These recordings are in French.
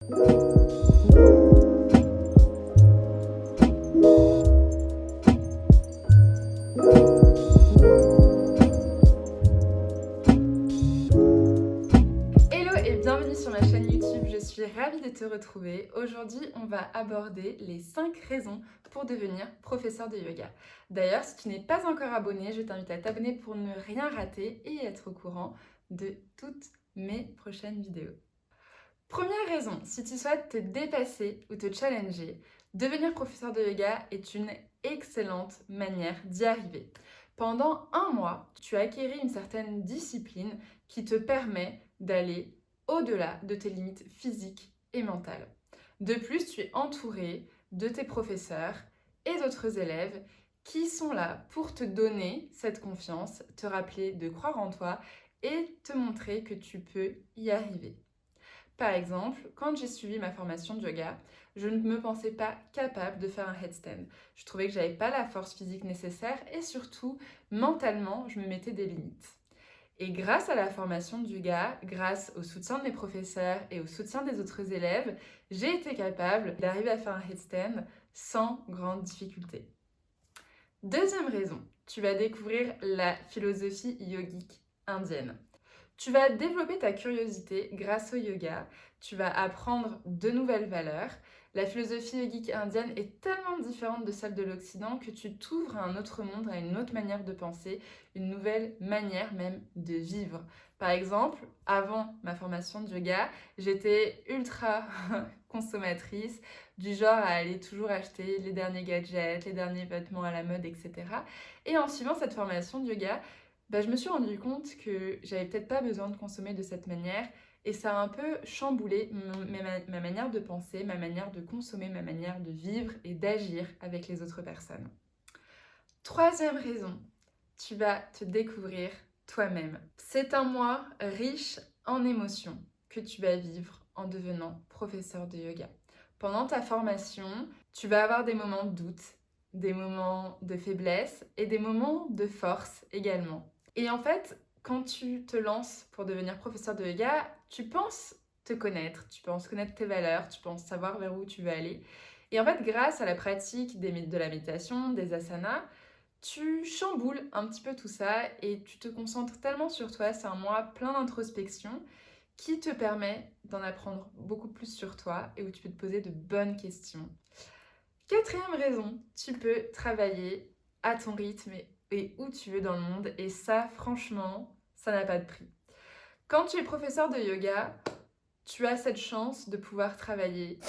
Hello et bienvenue sur ma chaîne YouTube, je suis ravie de te retrouver. Aujourd'hui, on va aborder les 5 raisons pour devenir professeur de yoga. D'ailleurs, si tu n'es pas encore abonné, je t'invite à t'abonner pour ne rien rater et être au courant de toutes mes prochaines vidéos. Première raison, si tu souhaites te dépasser ou te challenger, devenir professeur de yoga est une excellente manière d'y arriver. Pendant un mois, tu acquéris une certaine discipline qui te permet d'aller au-delà de tes limites physiques et mentales. De plus, tu es entouré de tes professeurs et d'autres élèves qui sont là pour te donner cette confiance, te rappeler de croire en toi et te montrer que tu peux y arriver. Par exemple, quand j'ai suivi ma formation de yoga, je ne me pensais pas capable de faire un headstand. Je trouvais que j'avais pas la force physique nécessaire et surtout, mentalement, je me mettais des limites. Et grâce à la formation de yoga, grâce au soutien de mes professeurs et au soutien des autres élèves, j'ai été capable d'arriver à faire un headstand sans grande difficulté. Deuxième raison, tu vas découvrir la philosophie yogique indienne. Tu vas développer ta curiosité grâce au yoga, tu vas apprendre de nouvelles valeurs. La philosophie yogique indienne est tellement différente de celle de l'Occident que tu t'ouvres à un autre monde, à une autre manière de penser, une nouvelle manière même de vivre. Par exemple, avant ma formation de yoga, j'étais ultra consommatrice, du genre à aller toujours acheter les derniers gadgets, les derniers vêtements à la mode, etc. Et en suivant cette formation de yoga, je me suis rendu compte que j'avais peut-être pas besoin de consommer de cette manière et ça a un peu chamboulé ma manière de penser, ma manière de consommer, ma manière de vivre et d'agir avec les autres personnes. Troisième raison, tu vas te découvrir toi-même. C'est un mois riche en émotions que tu vas vivre en devenant professeur de yoga. Pendant ta formation, tu vas avoir des moments de doute, des moments de faiblesse et des moments de force également. Et en fait, quand tu te lances pour devenir professeur de yoga, tu penses te connaître, tu penses connaître tes valeurs, tu penses savoir vers où tu veux aller. Et en fait, grâce à la pratique de la méditation, des asanas, tu chamboules un petit peu tout ça et tu te concentres tellement sur toi. C'est un mois plein d'introspection qui te permet d'en apprendre beaucoup plus sur toi et où tu peux te poser de bonnes questions. Quatrième raison, tu peux travailler à ton rythme et où tu veux dans le monde. Et ça, franchement, ça n'a pas de prix. Quand tu es professeur de yoga, tu as cette chance de pouvoir travailler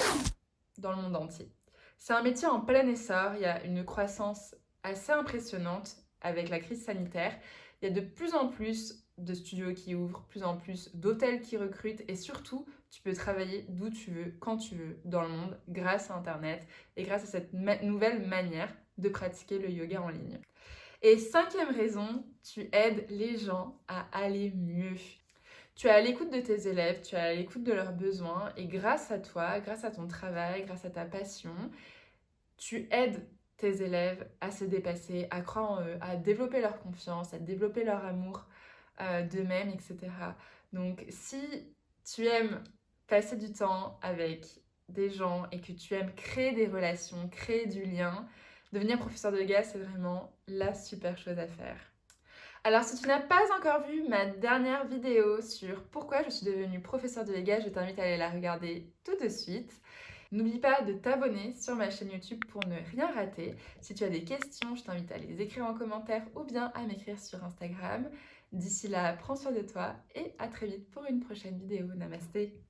dans le monde entier. C'est un métier en plein essor, il y a une croissance assez impressionnante avec la crise sanitaire. Il y a de plus en plus de studios qui ouvrent, plus en plus d'hôtels qui recrutent et surtout, tu peux travailler d'où tu veux, quand tu veux, dans le monde, grâce à Internet et grâce à cette nouvelle manière de pratiquer le yoga en ligne. Et cinquième raison, tu aides les gens à aller mieux. Tu es à l'écoute de tes élèves, tu es à l'écoute de leurs besoins et grâce à toi, grâce à ton travail, grâce à ta passion, tu aides tes élèves à se dépasser, à croire en eux, à développer leur confiance, à développer leur amour d'eux-mêmes, etc. Donc si tu aimes passer du temps avec des gens et que tu aimes créer des relations, créer du lien, devenir professeur de yoga, c'est vraiment la super chose à faire. Alors si tu n'as pas encore vu ma dernière vidéo sur pourquoi je suis devenue professeure de yoga, je t'invite à aller la regarder tout de suite. N'oublie pas de t'abonner sur ma chaîne YouTube pour ne rien rater. Si tu as des questions, je t'invite à les écrire en commentaire ou bien à m'écrire sur Instagram. D'ici là, prends soin de toi et à très vite pour une prochaine vidéo. Namasté!